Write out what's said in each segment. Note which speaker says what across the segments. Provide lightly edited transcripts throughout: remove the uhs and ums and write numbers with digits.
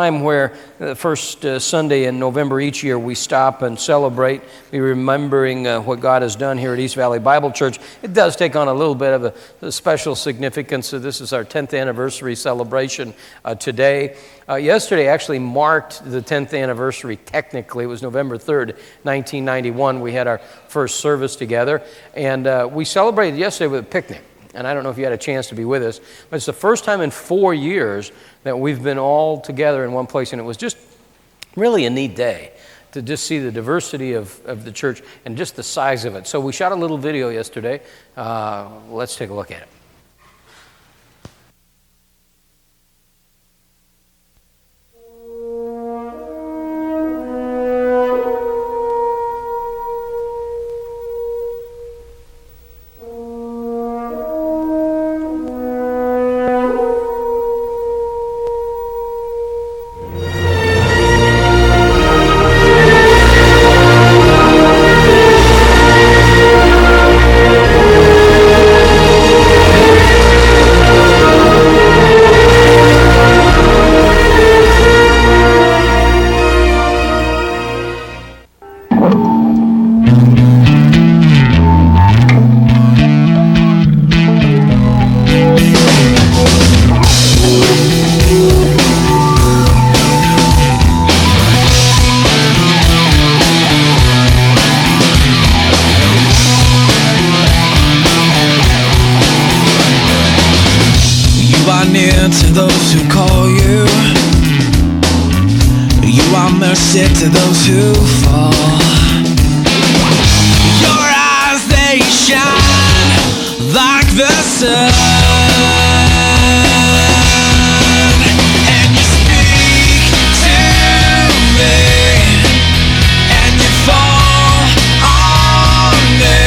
Speaker 1: Time where the first Sunday in November each year we stop and celebrate, be remembering what God has done here at East Valley Bible Church. It does take on a little bit of a special significance. So this is our 10th anniversary celebration today. Yesterday actually marked the 10th anniversary technically. It was November 3rd, 1991. We had our first service together, and we celebrated yesterday with a picnic. And I don't know if you had a chance to be with us, but it's the first time in 4 years that we've been all together in one place, and it was just really a neat day to just see the diversity of the church and just the size of it. So we shot a little video yesterday. Let's take a look at it.
Speaker 2: To those who call you, you are mercy to those who fall. Your eyes, they shine like the sun, and you speak to me, and you fall on me.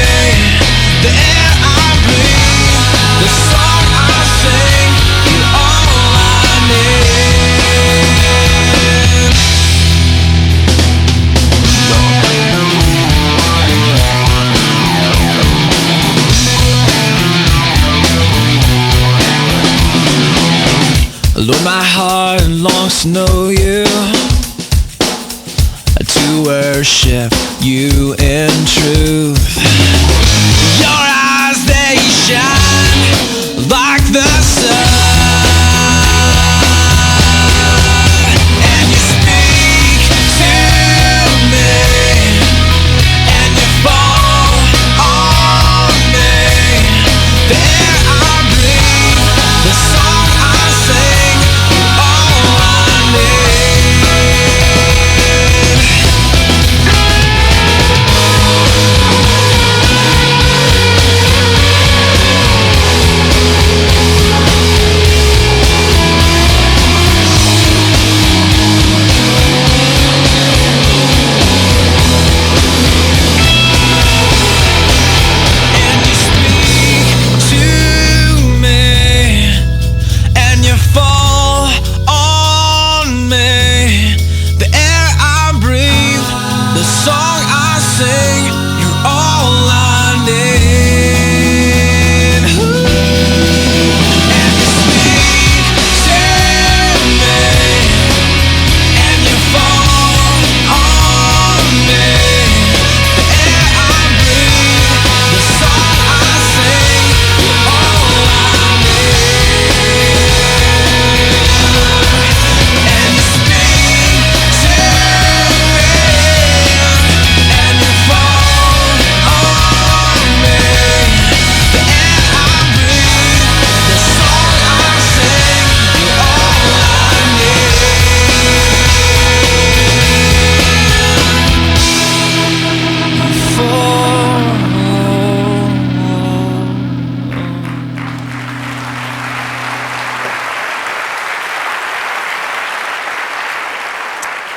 Speaker 2: The air I breathe, the song I sing, you're all I need. Lord, my heart longs to know you, to worship you in truth. Your eyes, they shine like the sun, and you speak to me, and you fall on me. The air I breathe, the song I sing, you're all I need. And you speak to me, and you fall on me. The air I breathe, the song I sing, you're all I need. And you speak to me, and you fall on me. The air I breathe, the song I sing, you're all I need. And you speak to me, and you fall on me. The air I breathe, the song I sing, you're all I need.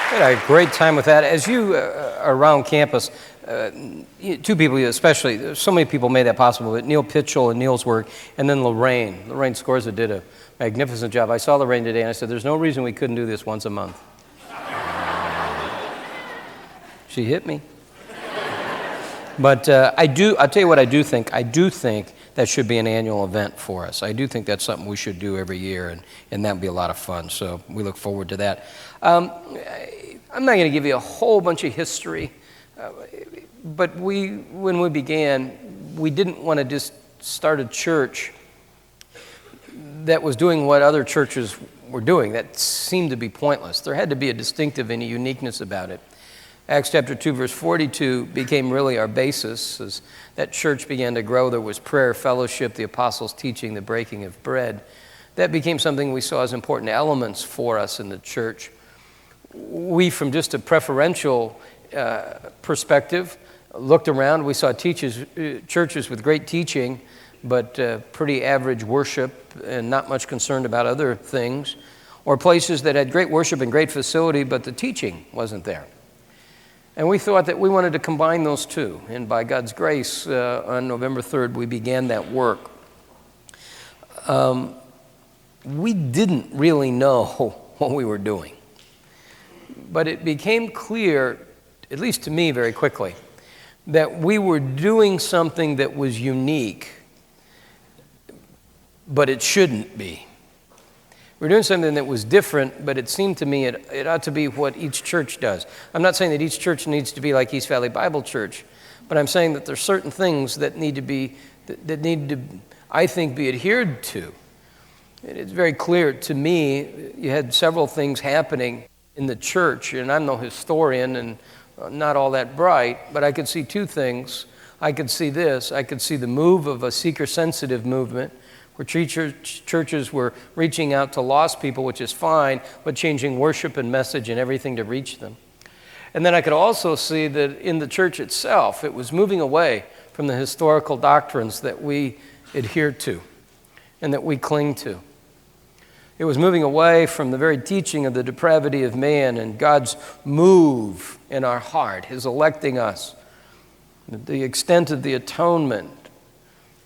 Speaker 1: We had a great time with that. As you are around campus, two people especially, so many people made that possible, but Neil Pitchell and Neil's work, and then Lorraine. Lorraine Scorza did a magnificent job. I saw Lorraine today, and I said, there's no reason we couldn't do this once a month. She hit me. But I'll tell you what I do think. I do think that should be an annual event for us. I do think that's something we should do every year, and that would be a lot of fun. So we look forward to that. I'm not going to give you a whole bunch of history, but when we began, we didn't want to just start a church that was doing what other churches were doing. That seemed to be pointless. There had to be a distinctive and a uniqueness about it. Acts chapter 2, verse 42 became really our basis. As that church began to grow, there was prayer, fellowship, the apostles' teaching, the breaking of bread. That became something we saw as important elements for us in the church. We, from just a preferential perspective, looked around. We saw churches with great teaching, but pretty average worship and not much concerned about other things, or places that had great worship and great facility, but the teaching wasn't there. And we thought that we wanted to combine those two. And by God's grace, on November 3rd, we began that work. We didn't really know what we were doing. But it became clear, at least to me very quickly, that we were doing something that was unique, but it shouldn't be. We're doing something that was different, but it seemed to me it ought to be what each church does. I'm not saying that each church needs to be like East Valley Bible Church, but I'm saying that there's certain things that need to, I think, be adhered to. It's very clear to me, you had several things happening in the church, and I'm no historian and not all that bright, but I could see two things. I could see this. I could see the move of a seeker-sensitive movement, where churches were reaching out to lost people, which is fine, but changing worship and message and everything to reach them. And then I could also see that in the church itself, it was moving away from the historical doctrines that we adhere to and that we cling to. It was moving away from the very teaching of the depravity of man and God's move in our heart, His electing us, the extent of the atonement,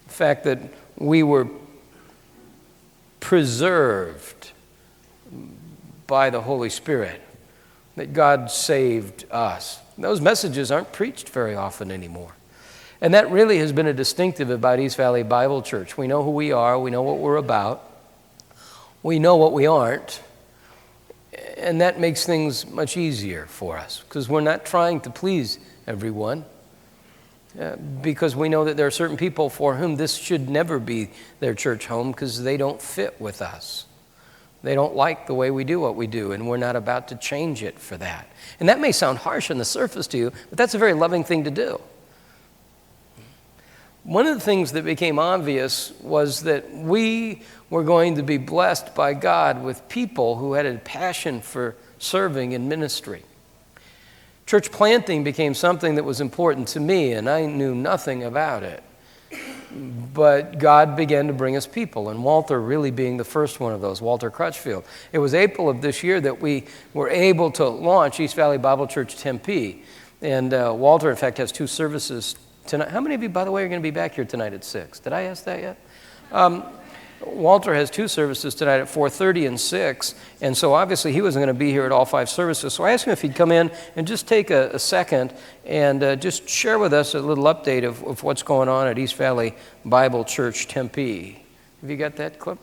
Speaker 1: the fact that we were preserved by the Holy Spirit, that God saved us. Those messages aren't preached very often anymore. And that really has been a distinctive about East Valley Bible Church. We know who we are, we know what we're about, we know what we aren't, and that makes things much easier for us, because we're not trying to please everyone. Because we know that there are certain people for whom this should never be their church home because they don't fit with us. They don't like the way we do what we do, and we're not about to change it for that. And that may sound harsh on the surface to you, but that's a very loving thing to do. One of the things that became obvious was that we were going to be blessed by God with people who had a passion for serving in ministry. Church planting became something that was important to me, and I knew nothing about it. But God began to bring us people, and Walter really being the first one of those, Walter Crutchfield. It was April of this year that we were able to launch East Valley Bible Church Tempe. And Walter, in fact, has 2 services tonight. How many of you, by the way, are going to be back here tonight at 6? Did I ask that yet? Walter has 2 services tonight at 4:30 and 6, and so obviously he wasn't going to be here at all 5 services. So I asked him if he'd come in and just take a second and just share with us a little update of what's going on at East Valley Bible Church Tempe. Have you got that clip?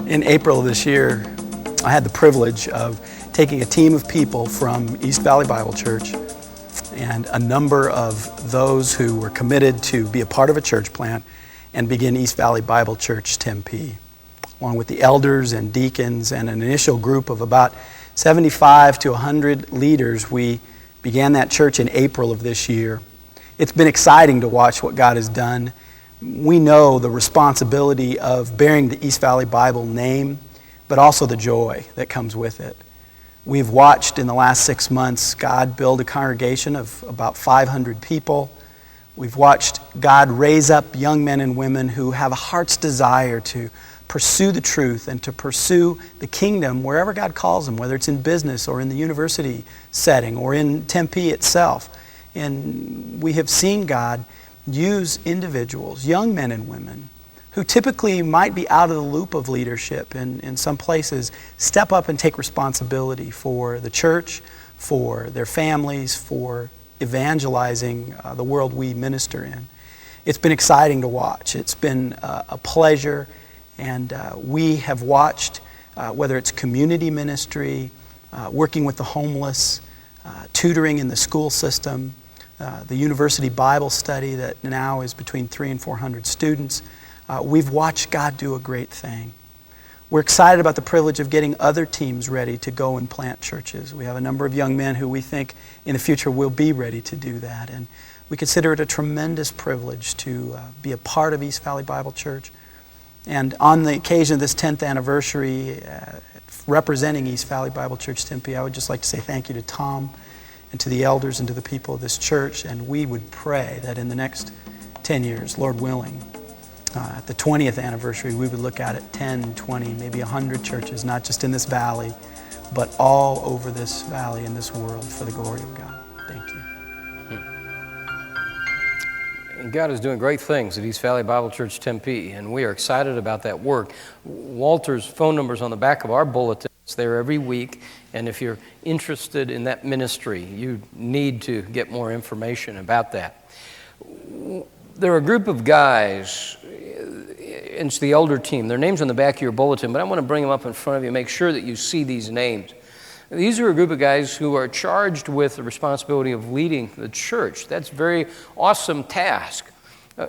Speaker 3: In April of this year, I had the privilege of taking a team of people from East Valley Bible Church and a number of those who were committed to be a part of a church plant and begin East Valley Bible Church Tempe. Along with the elders and deacons and an initial group of about 75 to 100 leaders, we began that church in April of this year. It's been exciting to watch what God has done. We know the responsibility of bearing the East Valley Bible name, but also the joy that comes with it. We've watched in the last 6 months God build a congregation of about 500 people. We've watched God raise up young men and women who have a heart's desire to pursue the truth and to pursue the kingdom wherever God calls them, whether it's in business or in the university setting or in Tempe itself. And we have seen God use individuals, young men and women, who typically might be out of the loop of leadership in some places, step up and take responsibility for the church, for their families, for evangelizing the world we minister in. It's been exciting to watch. It's been a pleasure, and we have watched, whether it's community ministry, working with the homeless, tutoring in the school system, the university Bible study that now is between 300 and 400 students. We've watched God do a great thing. We're excited about the privilege of getting other teams ready to go and plant churches. We have a number of young men who we think in the future will be ready to do that. And we consider it a tremendous privilege to be a part of East Valley Bible Church. And on the occasion of this 10th anniversary, representing East Valley Bible Church Tempe, I would just like to say thank you to Tom and to the elders and to the people of this church. And we would pray that in the next 10 years, Lord willing, at the 20th anniversary, we would look at it 10, 20, maybe 100 churches, not just in this valley, but all over this valley and this world for the glory of God. Thank you.
Speaker 1: And God is doing great things at East Valley Bible Church Tempe, and we are excited about that work. Walter's phone number is on the back of our bulletin. It's there every week, and if you're interested in that ministry, you need to get more information about that. There are a group of guys, it's the elder team. Their names on the back of your bulletin, but I want to bring them up in front of you, make sure that you see these names. These are a group of guys who are charged with the responsibility of leading the church. That's a very awesome task.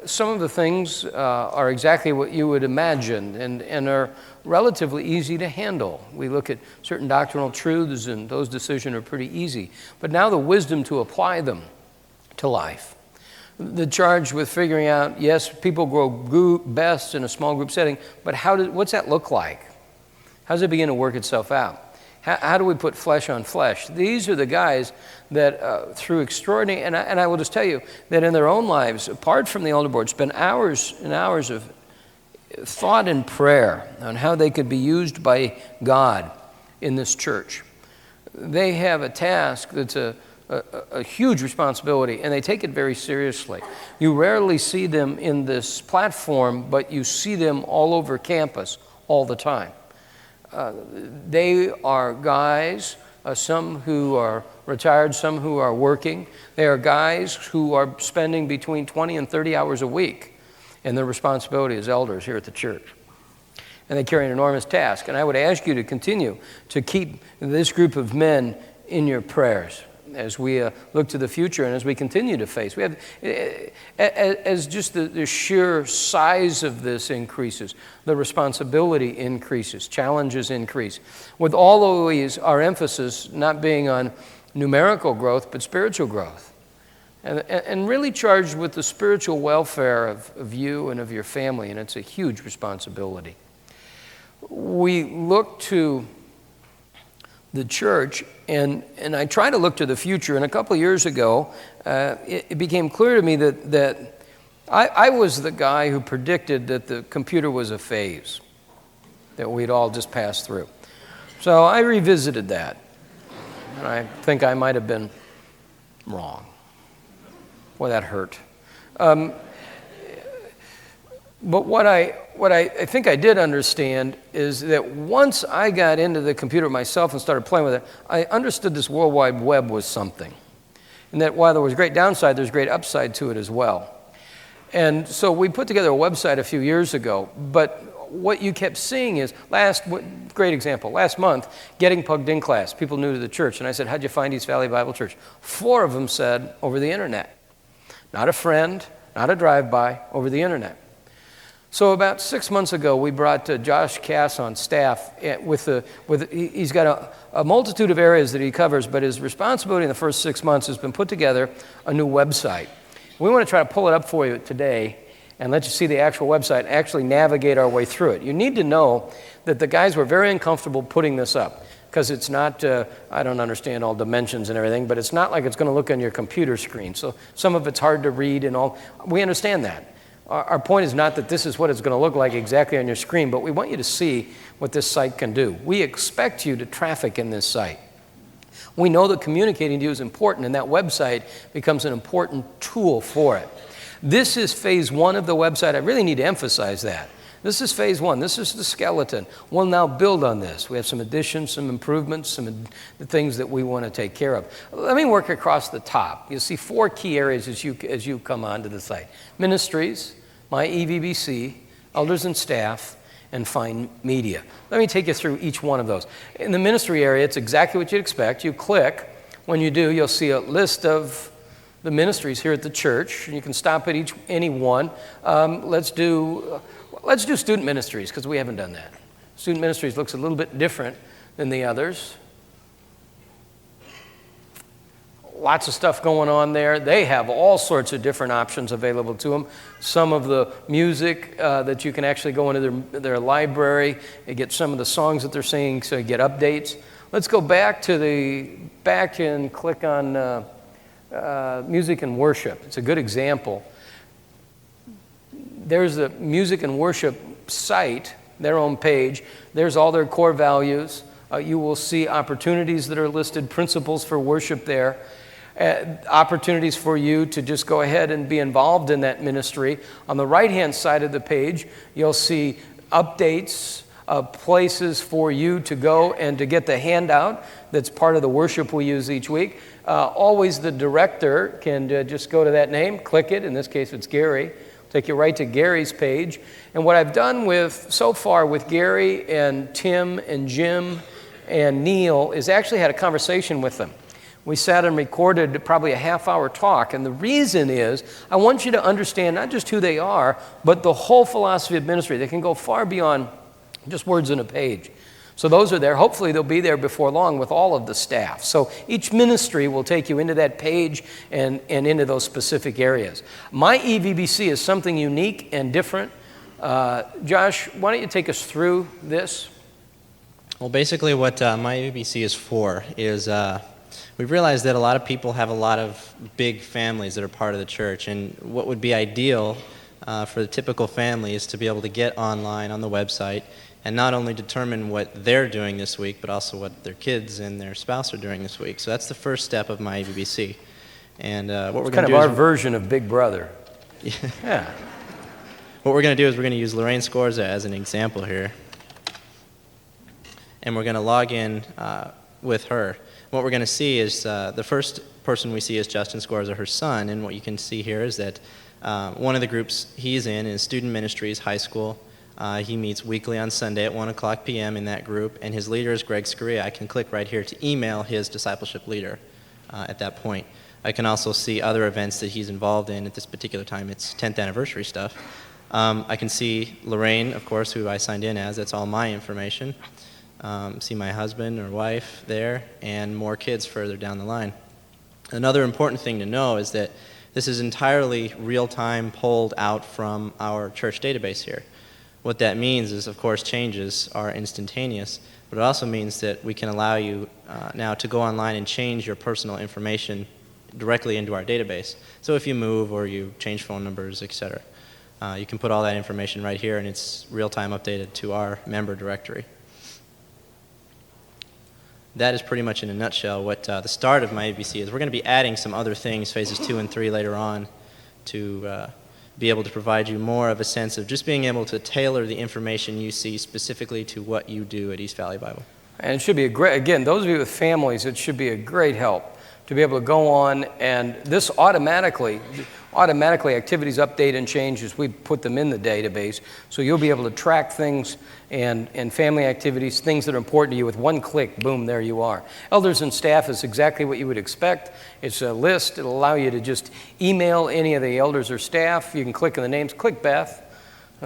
Speaker 1: Some of the things are exactly what you would imagine and are relatively easy to handle. We look at certain doctrinal truths, and those decisions are pretty easy. But now the wisdom to apply them to life. The charge with figuring out, yes, people grow best in a small group setting, but what's that look like? How does it begin to work itself out? How do we put flesh on flesh? These are the guys that through extraordinary, and I will just tell you that in their own lives, apart from the elder board, spend hours and hours of thought and prayer on how they could be used by God in this church. They have a task that's a huge responsibility, and they take it very seriously. You rarely see them in this platform, but you see them all over campus all the time. They are guys, some who are retired, some who are working. They are guys who are spending between 20 and 30 hours a week in their responsibility as elders here at the church. And they carry an enormous task. And I would ask you to continue to keep this group of men in your prayers as we look to the future and as we continue to face. We have, as just the sheer size of this increases, the responsibility increases, challenges increase. With all always our emphasis not being on numerical growth, but spiritual growth. And really charged with the spiritual welfare of you and of your family, and it's a huge responsibility. We look to the church, and I try to look to the future. And a couple of years ago, it became clear to me that I was the guy who predicted that the computer was a phase that we'd all just pass through. So I revisited that, and I think I might have been wrong. Boy, that hurt. But what I think I did understand is that once I got into the computer myself and started playing with it, I understood this World Wide Web was something. And that while there was great downside, there's great upside to it as well. And so we put together a website a few years ago, but what you kept seeing is, great example, last month, Getting Plugged In class, people new to the church, and I said, how'd you find East Valley Bible Church? 4 of them said, over the internet. Not a friend, not a drive-by, over the internet. So about 6 months ago, we brought Josh Cass on staff. He's got a multitude of areas that he covers, but his responsibility in the first 6 months has been put together a new website. We want to try to pull it up for you today and let you see the actual website and actually navigate our way through it. You need to know that the guys were very uncomfortable putting this up because it's not, I don't understand all dimensions and everything, but it's not like it's going to look on your computer screen. So some of it's hard to read and all. We understand that. Our point is not that this is what it's going to look like exactly on your screen, but we want you to see what this site can do. We expect you to traffic in this site. We know that communicating to you is important, and that website becomes an important tool for it. This is phase one of the website. I really need to emphasize that. This is phase one. This is the skeleton. We'll now build on this. We have some additions, some improvements, some things that we want to take care of. Let me work across the top. You'll see 4 key areas as you come onto the site. Ministries, my EVBC, elders and staff, and find media. Let me take you through each one of those. In the ministry area, it's exactly what you'd expect. You click. When you do, you'll see a list of the ministries here at the church. You can stop at any one. Let's do student ministries, because we haven't done that. Student ministries looks a little bit different than the others. Lots of stuff going on there. They have all sorts of different options available to them. Some of the music that you can actually go into their library and get some of the songs that they're singing, so you get updates. Let's go back and click on music and worship. It's a good example. There's the music and worship site, their own page. There's all their core values. You will see opportunities that are listed, principles for worship there, opportunities for you to just go ahead and be involved in that ministry. On the right-hand side of the page, you'll see updates, places for you to go and to get the handout that's part of the worship we use each week. Always the director can just go to that name, click it. In this case, it's Gary. Take you right to Gary's page. And what I've done so far with Gary and Tim and Jim and Neil is actually had a conversation with them. We sat and recorded probably a half-hour talk, and the reason is I want you to understand not just who they are, but the whole philosophy of ministry. They can go far beyond just words in a page. So those are there. Hopefully they'll be there before long with all of the staff. So each ministry will take you into that page and into those specific areas. My EVBC is something unique and different. Josh, why don't you take us through this?
Speaker 4: Well, basically what my EVBC is for is we've realized that a lot of people have a lot of big families that are part of the church, and what would be ideal for the typical family is to be able to get online on the website and not only determine what they're doing this week, but also what their kids and their spouse are doing this week. So that's the first step of my EVBC. And what we're going to do is...
Speaker 1: kind of our version of Big Brother. Yeah.
Speaker 4: What we're going to do is we're going to use Lorraine Scores as an example here. And we're going to log in with her. What we're going to see is the first person we see is Justin Scores, or her son. And what you can see here is that one of the groups he's in is Student Ministries High School. He meets weekly on Sunday at 1 o'clock p.m. in that group, and his leader is Greg Scaria. I can click right here to email his discipleship leader at that point. I can also see other events that he's involved in at this particular time. It's 10th anniversary stuff. I can see Lorraine, of course, who I signed in as. That's all my information. See my husband or wife there, and more kids further down the line. Another important thing to know is that this is entirely real-time pulled out from our church database here. What that means is, of course, changes are instantaneous, but it also means that we can allow you now to go online and change your personal information directly into our database. So if you move or you change phone numbers, etc., you can put all that information right here, and it's real-time updated to our member directory. That is pretty much in a nutshell what the start of my EVBC is. We're going to be adding some other things, phases 2 and 3 later on, to be able to provide you more of a sense of just being able to tailor the information you see specifically to what you do at East Valley Bible.
Speaker 1: And it should be a great, again, those of you with families, it should be a great help to be able to go on, and this automatically activities update and change as we put them in the database. So you'll be able to track things and family activities, things that are important to you with one click, boom, there you are. Elders and staff is exactly what you would expect. It's a list. It'll allow you to just email any of the elders or staff. You can click on the names, click Beth,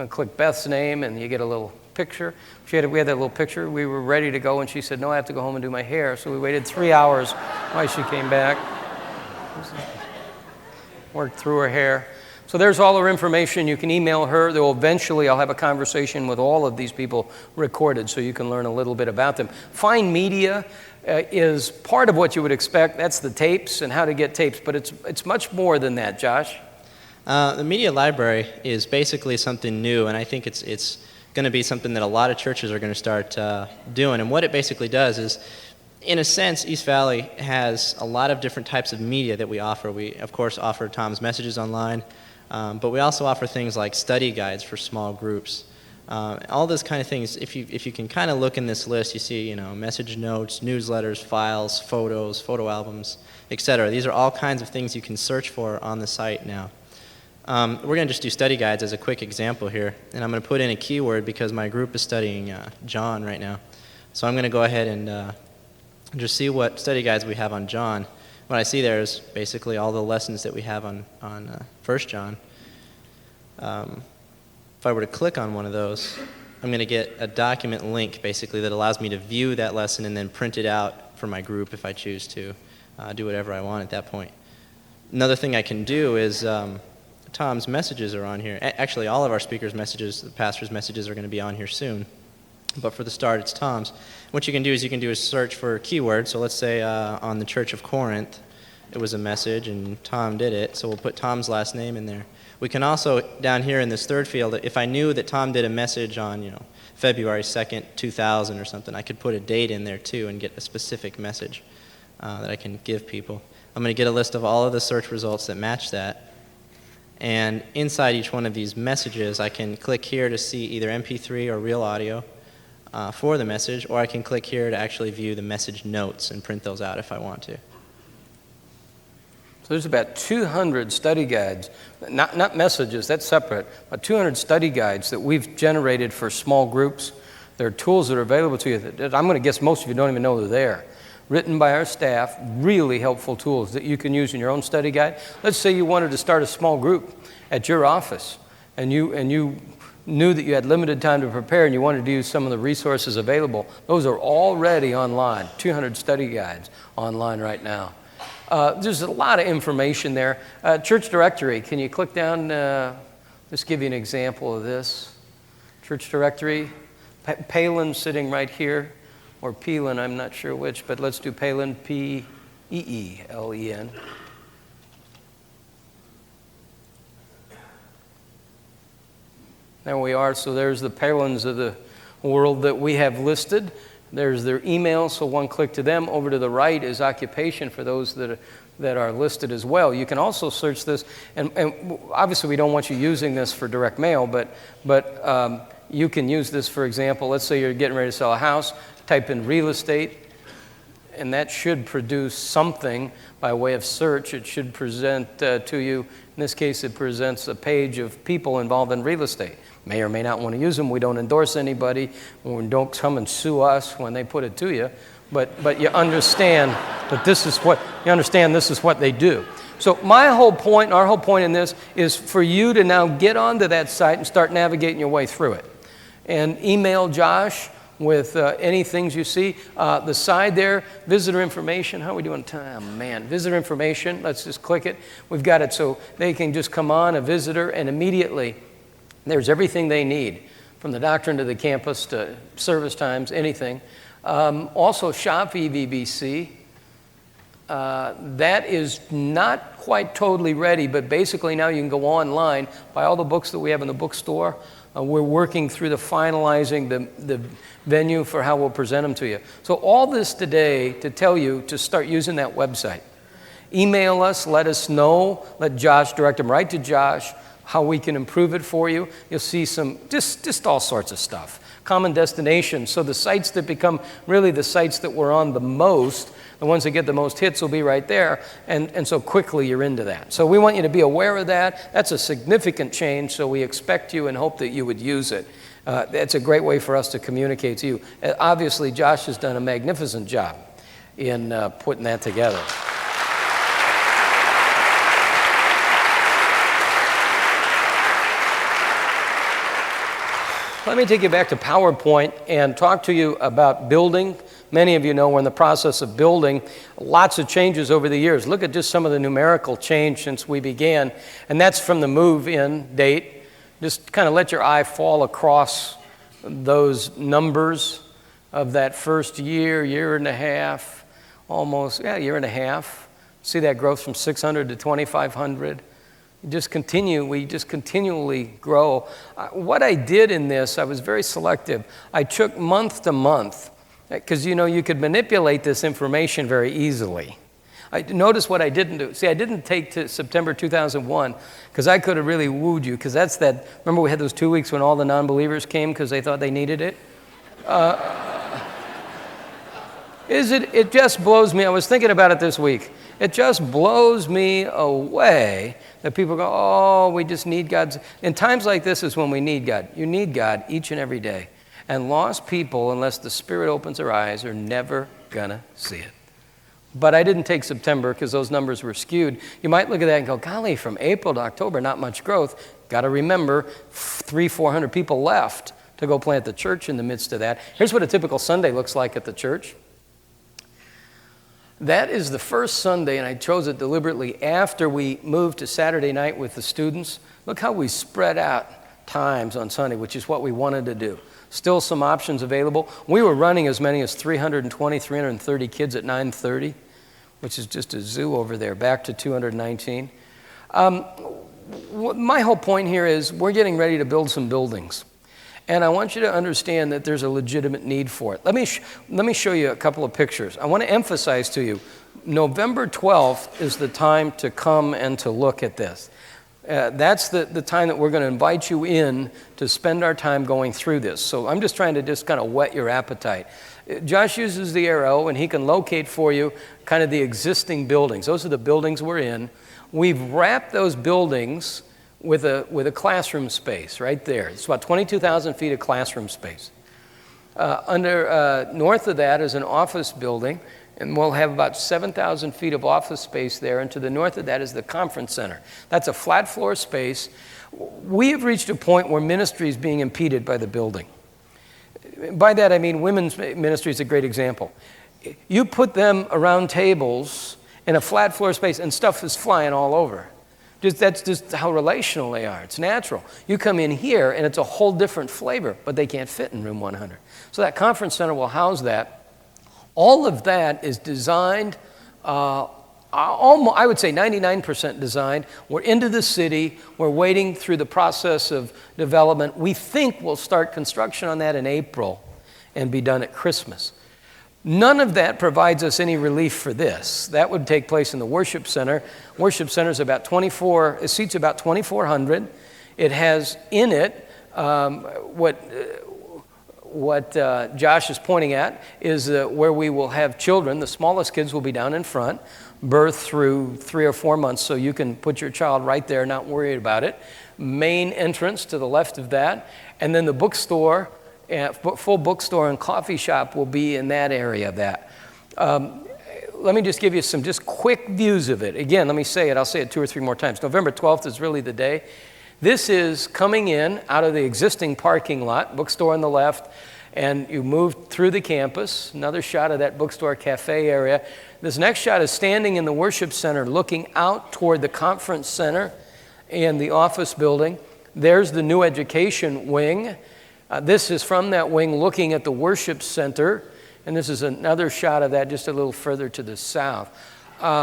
Speaker 1: click Beth's name, and you get a little picture. We had that little picture. We were ready to go, and she said, no, I have to go home and do my hair. So we waited 3 hours while she came back. Worked through her hair. So there's all her information. You can email her. I'll have a conversation with all of these people recorded so you can learn a little bit about them. Find Media is part of what you would expect. That's the tapes and how to get tapes, but it's much more than that, Josh.
Speaker 4: The media library is basically something new, and I think it's going to be something that a lot of churches are going to start doing. And what it basically does is in a sense, East Valley has a lot of different types of media that we offer. We, of course, offer Tom's messages online, but we also offer things like study guides for small groups. All those kind of things, if you can kind of look in this list, you see, message notes, newsletters, files, photos, photo albums, etc. These are all kinds of things you can search for on the site now. We're going to just do study guides as a quick example here, and I'm going to put in a keyword because my group is studying John right now. So I'm going to go ahead and just see what study guides we have on John. What I see there is basically all the lessons that we have on 1 John. If I were to click on one of those, I'm going to get a document link basically that allows me to view that lesson and then print it out for my group if I choose to do whatever I want at that point. Another thing I can do is Tom's messages are on here. Actually, all of our speakers' messages, the pastor's messages are going to be on here soon. But for the start, it's Tom's. What you can do is search for keywords. So let's say on the Church of Corinth, it was a message and Tom did it. So we'll put Tom's last name in there. We can also, down here in this third field, if I knew that Tom did a message on, February 2nd, 2000 or something, I could put a date in there too and get a specific message that I can give people. I'm going to get a list of all of the search results that match that. And inside each one of these messages, I can click here to see either MP3 or real audio for the message, or I can click here to actually view the message notes and print those out if I want to.
Speaker 1: So there's about 200 study guides, not messages, that's separate, but 200 study guides that we've generated for small groups. There are tools that are available to you that I'm going to guess most of you don't even know they're there. Written by our staff, really helpful tools that you can use in your own study guide. Let's say you wanted to start a small group at your office, and you knew that you had limited time to prepare and you wanted to use some of the resources available. Those are already online, 200 study guides online right now. There's a lot of information there. Church directory, can you click down, just give you an example of this. Church directory, Palin sitting right here, or Peelen, I'm not sure which, but let's do Palin, P-E-E-L-E-N. There we are, so there's the Palins of the world that we have listed. There's their email, so one click to them. Over to the right is occupation for those that are listed as well. You can also search this, and obviously we don't want you using this for direct mail, but you can use this, for example, let's say you're getting ready to sell a house, type in real estate, and that should produce something by way of search. It should present to you, in this case it presents a page of people involved in real estate. May or may not want to use them. We don't endorse anybody. Don't come and sue us when they put it to you. But you understand that this is what they do. So my whole point, our whole point in this is for you to now get onto that site and start navigating your way through it. And email Josh with any things you see. The side there, visitor information. How are we doing time? Man, visitor information. Let's just click it. We've got it so they can just come on, a visitor, and immediately there's everything they need, from the doctrine to the campus to service times, anything. Also, shop EVBC. That is not quite totally ready, but basically now you can go online, buy all the books that we have in the bookstore. We're working through finalizing the venue for how we'll present them to you. So all this today to tell you to start using that website. Email us, let us know, let Josh direct them right to Josh, how we can improve it for you. You'll see some, just all sorts of stuff. Common destinations, so the sites that become really the sites that we're on the most, the ones that get the most hits will be right there, and so quickly you're into that. So we want you to be aware of that. That's a significant change, so we expect you and hope that you would use it. It's a great way for us to communicate to you. Obviously, Josh has done a magnificent job in putting that together. Let me take you back to PowerPoint and talk to you about building. Many of you know we're in the process of building. Lots of changes over the years. Look at just some of the numerical change since we began, and that's from the move-in date. Just kind of let your eye fall across those numbers of that first year and a half, almost, year and a half. See that growth from 600 to 2,500. We just continually grow. What I did in this, I was very selective. I took month to month Because, you could manipulate this information very easily. Notice what I didn't do. See, I didn't take to September 2001 because I could have really wooed you, because remember we had those 2 weeks when all the non-believers came because they thought they needed it? It just blows me. I was thinking about it this week. It just blows me away that people go, oh, we just need God's. In times like this is when we need God. You need God each and every day. And lost people, unless the Spirit opens their eyes, are never going to see it. But I didn't take September because those numbers were skewed. You might look at that and go, golly, from April to October, not much growth. Got to remember, 300-400 people left to go plant the church in the midst of that. Here's what a typical Sunday looks like at the church. That is the first Sunday, and I chose it deliberately after we moved to Saturday night with the students. Look how we spread out times on Sunday, which is what we wanted to do. Still some options available. We were running as many as 320, 330 kids at 9:30, which is just a zoo over there, back to 219. My whole point here is we're getting ready to build some buildings. And I want you to understand that there's a legitimate need for it. Let me show you a couple of pictures. I want to emphasize to you, November 12th is the time to come and to look at this. That's the time that we're going to invite you in to spend our time going through this. So I'm just trying to kind of whet your appetite. Josh uses the arrow, and he can locate for you kind of the existing buildings. Those are the buildings we're in. We've wrapped those buildings with a classroom space right there. It's about 22,000 feet of classroom space. North of that is an office building, and we'll have about 7,000 feet of office space there, and to the north of that is the conference center. That's a flat floor space. We have reached a point where ministry is being impeded by the building. By that I mean women's ministry is a great example. You put them around tables in a flat floor space and stuff is flying all over. That's just how relational they are. It's natural. You come in here and it's a whole different flavor, but they can't fit in room 100. So that conference center will house that. All of that is designed, I would say 99% designed. We're into the city. We're waiting through the process of development. We think we'll start construction on that in April and be done at Christmas. None of that provides us any relief for this. That would take place in the worship center. Worship center is about it seats about 2,400. It has in it what Josh is pointing at is where we will have children. The smallest kids will be down in front, birth through 3 or 4 months, so you can put your child right there, not worried about it. Main entrance to the left of that, and then the bookstore. Full bookstore and coffee shop will be in that area of that. Let me just give you some just quick views of it. Again, let me say it. I'll say it 2 or 3 more times. November 12th is really the day. This is coming in out of the existing parking lot, bookstore on the left, and you move through the campus. Another shot of that bookstore cafe area. This next shot is standing in the worship center looking out toward the conference center and the office building. There's the new education wing. This is from that wing looking at the worship center, and this is another shot of that just a little further to the south. We're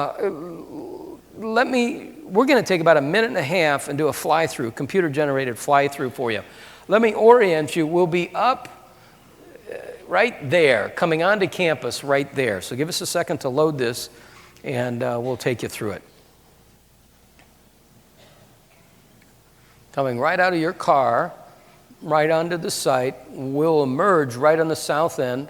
Speaker 1: going to take about 1.5 minutes and do a fly-through, computer-generated fly-through for you. Let me orient you. We'll be up right there, coming onto campus right there. So give us a second to load this, and we'll take you through it. Coming right out of your car, right onto the site, we'll emerge right on the south end,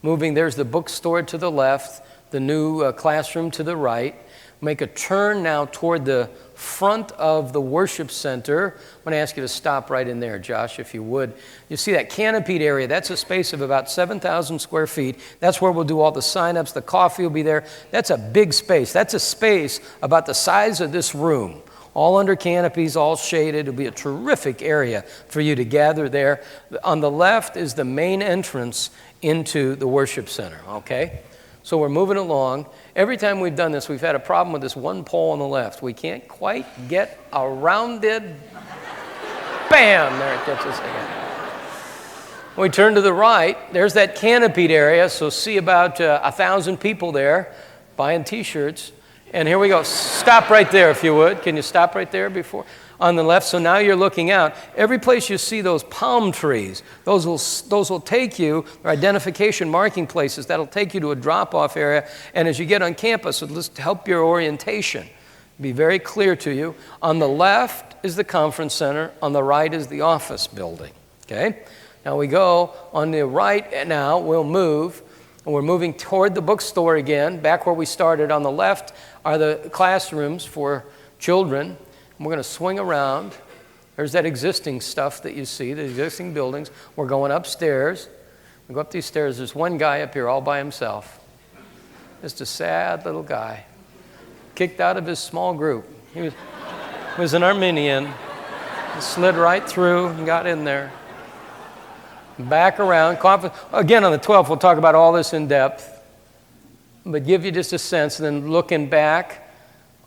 Speaker 1: moving. There's the bookstore to the left, the new classroom to the right. Make a turn now toward the front of the worship center. I'm going to ask you to stop right in there, Josh, if you would. You see that canopied area? That's a space of about 7,000 square feet. That's where we'll do all the sign-ups. The coffee will be there. That's a big space. That's a space about the size of this room. All under canopies, all shaded. It'll be a terrific area for you to gather there. On the left is the main entrance into the worship center, okay? So we're moving along. Every time we've done this, we've had a problem with this one pole on the left. We can't quite get around it. Bam! There it gets us again. When we turn to the right, there's that canopied area, so see about 1,000 people there buying T-shirts. And here we go. Stop right there if you would. Can you stop right there before? On the left, so now you're looking out. Every place you see those palm trees, those will take you, or identification marking places, that'll take you to a drop-off area. And as you get on campus, it'll just help your orientation. Be very clear to you. On the left is the conference center. On the right is the office building. Okay? Now we go on the right now, we'll move. And we're moving toward the bookstore again. Back where we started on the left are the classrooms for children. We're going to swing around. There's that existing stuff that you see, the existing buildings. We're going upstairs. We go up these stairs. There's one guy up here all by himself. Just a sad little guy. Kicked out of his small group. He was an Arminian. He slid right through and got in there. Back around. Again, on the 12th, we'll talk about all this in depth. But give you just a sense. Then looking back,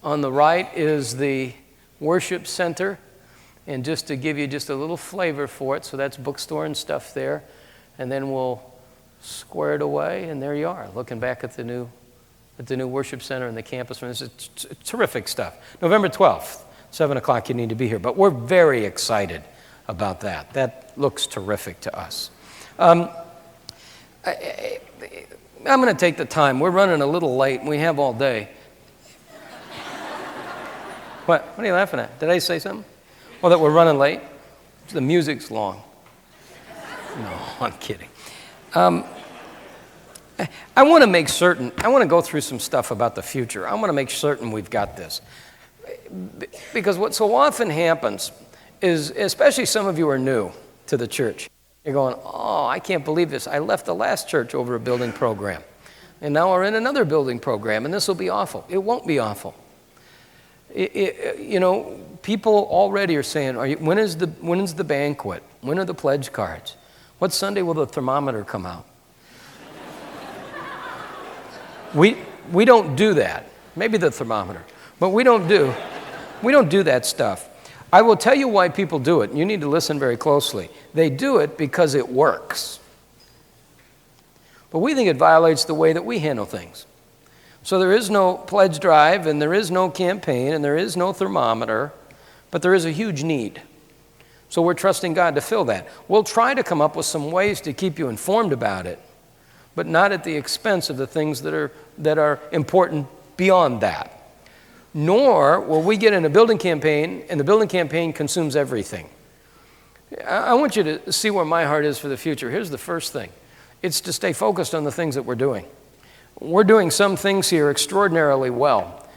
Speaker 1: on the right is the worship center, and just to give you just a little flavor for it, so that's bookstore and stuff there, and then we'll square it away, and there you are, looking back at the new worship center and the campus. This is terrific stuff. November 12th, 7 o'clock, you need to be here, but we're very excited about that. That looks terrific to us. I'm going to take the time. We're running a little late, and we have all day. What are you laughing at? Did I say something? Oh, that we're running late? The music's long. No, I'm kidding. I want to make certain, I want to go through some stuff about the future. I want to make certain we've got this. Because what so often happens is, especially some of you are new to the church, you're going, oh, I can't believe this. I left the last church over a building program. And now we're in another building program, and this will be awful. It won't be awful. People already are saying, when is the banquet? When are the pledge cards? What Sunday will the thermometer come out? We don't do that. Maybe the thermometer, but we don't do that stuff. I will tell you why people do it. You need to listen very closely. They do it because it works. But we think it violates the way that we handle things. So there is no pledge drive, and there is no campaign, and there is no thermometer, but there is a huge need. So we're trusting God to fill that. We'll try to come up with some ways to keep you informed about it, but not at the expense of the things that are important beyond that. Nor will we get in a building campaign, and the building campaign consumes everything. I want you to see where my heart is for the future. Here's the first thing. It's to stay focused on the things that we're doing. We're doing some things here extraordinarily well,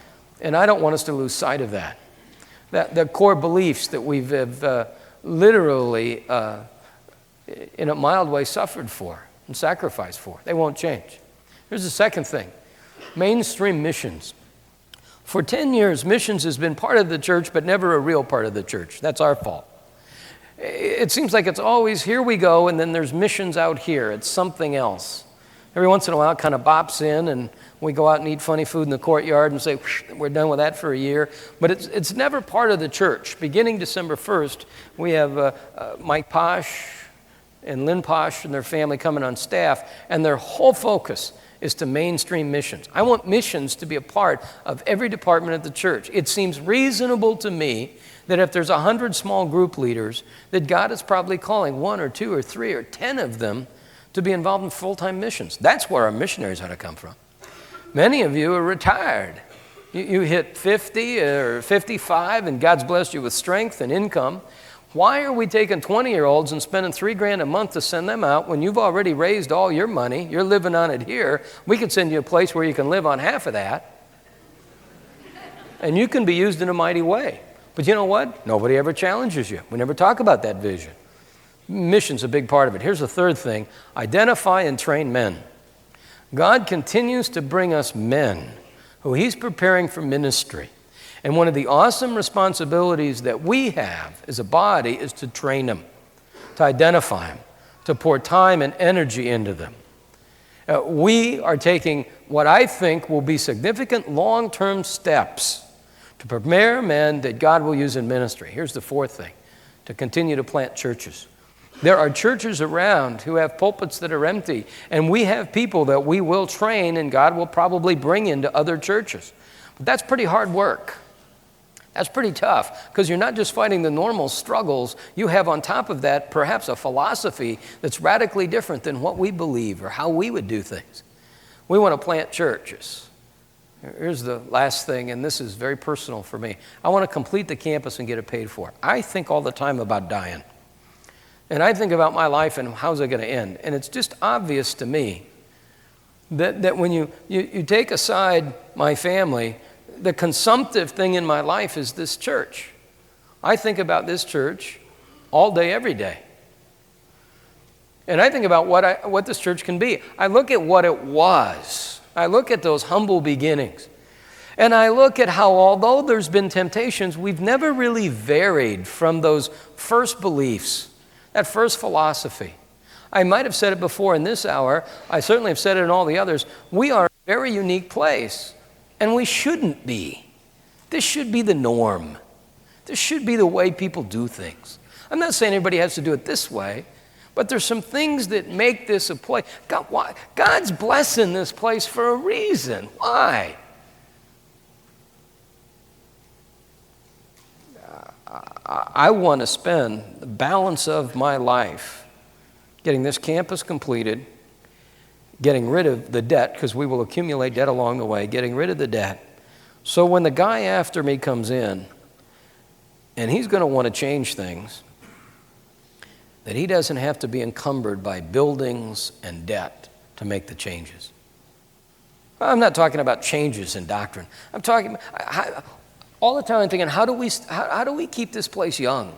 Speaker 1: and I don't want us to lose sight of that. The core beliefs that we've literally, in a mild way, suffered for and sacrificed for. They won't change. Here's the second thing. Mainstream missions. For 10 years, missions has been part of the church, but never a real part of the church. That's our fault. It seems like it's always, here we go, and then there's missions out here. It's something else. Every once in a while, it kind of bops in, and we go out and eat funny food in the courtyard and say, we're done with that for a year. But it's never part of the church. Beginning December 1st, we have Mike Posh and Lynn Posh and their family coming on staff, and their whole focus is to mainstream missions. I want missions to be a part of every department of the church. It seems reasonable to me that if there's 100 small group leaders, that God is probably calling 1 or 2 or 3 or 10 of them to be involved in full-time missions. That's where our missionaries ought to come from. Many of you are retired. You hit 50 or 55, and God's blessed you with strength and income. Why are we taking 20-year-olds and spending $3,000 a month to send them out when you've already raised all your money? You're living on it here. We could send you a place where you can live on half of that, and you can be used in a mighty way. But you know what? Nobody ever challenges you. We never talk about that vision. Mission's a big part of it. Here's the third thing. Identify and train men. God continues to bring us men who He's preparing for ministry. And one of the awesome responsibilities that we have as a body is to train them, to identify them, to pour time and energy into them. We are taking what I think will be significant long-term steps to prepare men that God will use in ministry. Here's the fourth thing, to continue to plant churches. There are churches around who have pulpits that are empty, and we have people that we will train and God will probably bring into other churches. That's pretty hard work. That's pretty tough, because you're not just fighting the normal struggles. You have on top of that perhaps a philosophy that's radically different than what we believe or how we would do things. We want to plant churches. Here's the last thing, and this is very personal for me. I want to complete the campus and get it paid for. I think all the time about dying. And I think about my life and how's it going to end. And it's just obvious to me that when you take aside my family, the consumptive thing in my life is this church. I think about this church all day, every day. And I think about what this church can be. I look at what it was. I look at those humble beginnings. And I look at how, although there's been temptations, we've never really varied from those first beliefs, that first philosophy. I might have said it before in this hour. I certainly have said it in all the others. We are a very unique place. And we shouldn't be. This should be the norm. This should be the way people do things. I'm not saying everybody has to do it this way, but there's some things that make this a place. God's blessing this place for a reason. Why? I want to spend the balance of my life getting this campus completed, getting rid of the debt, because we will accumulate debt along the way, getting rid of the debt. So when the guy after me comes in, and he's going to want to change things, that he doesn't have to be encumbered by buildings and debt to make the changes. I'm not talking about changes in doctrine. I'm talking all the time I'm thinking, how do we keep this place young?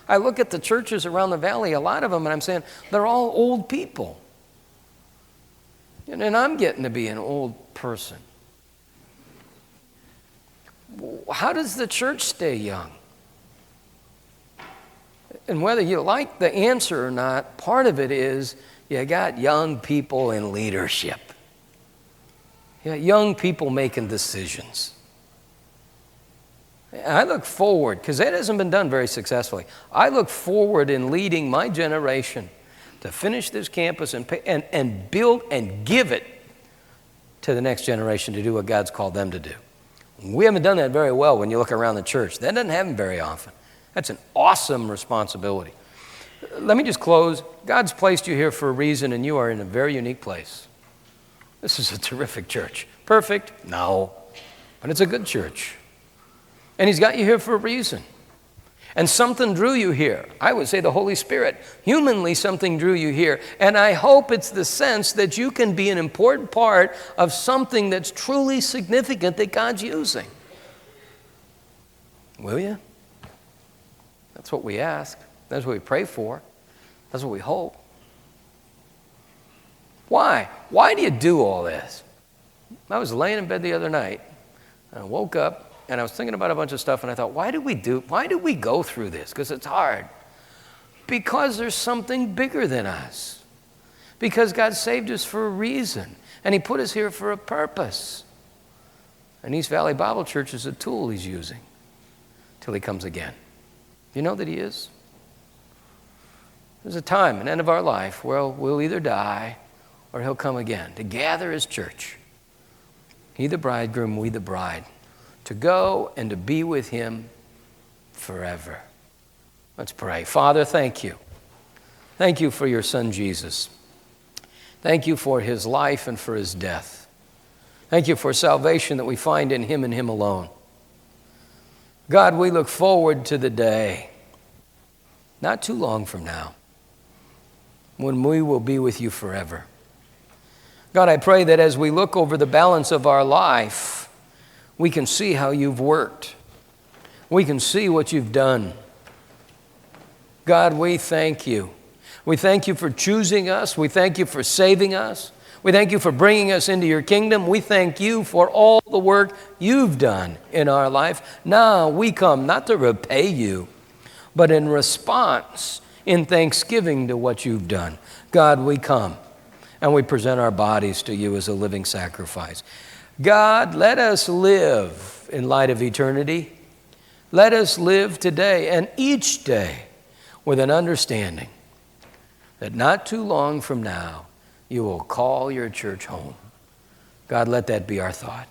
Speaker 1: I look at the churches around the valley, a lot of them, and I'm saying, they're all old people. And I'm getting to be an old person. How does the church stay young? And whether you like the answer or not, part of it is you got young people in leadership. You got young people making decisions. I look forward, because that hasn't been done very successfully. I look forward in leading my generation to finish this campus and build and give it to the next generation to do what God's called them to do. We haven't done that very well when you look around the church. That doesn't happen very often. That's an awesome responsibility. Let me just close. God's placed you here for a reason, and you are in a very unique place. This is a terrific church. Perfect? No. But it's a good church. And He's got you here for a reason. And something drew you here. I would say the Holy Spirit. Humanly, something drew you here. And I hope it's the sense that you can be an important part of something that's truly significant that God's using. Will you? That's what we ask. That's what we pray for. That's what we hope. Why? Why do you do all this? I was laying in bed the other night, and I woke up, and I was thinking about a bunch of stuff, and I thought, why do we go through this? Because it's hard. Because there's something bigger than us. Because God saved us for a reason, and He put us here for a purpose. And East Valley Bible Church is a tool He's using till He comes again. You know that He is? There's a time, an end of our life, where we'll either die or He'll come again to gather His church. He the bridegroom, we the bride. To go and to be with Him forever. Let's pray. Father, thank you. Thank you for your Son, Jesus. Thank you for His life and for His death. Thank you for salvation that we find in Him and Him alone. God, we look forward to the day, not too long from now, when we will be with you forever. God, I pray that as we look over the balance of our life, we can see how you've worked. We can see what you've done. God, we thank you. We thank you for choosing us. We thank you for saving us. We thank you for bringing us into your kingdom. We thank you for all the work you've done in our life. Now we come not to repay you, but in response, in thanksgiving to what you've done. God, we come and we present our bodies to you as a living sacrifice. God, let us live in light of eternity. Let us live today and each day with an understanding that not too long from now, you will call your church home. God, let that be our thought.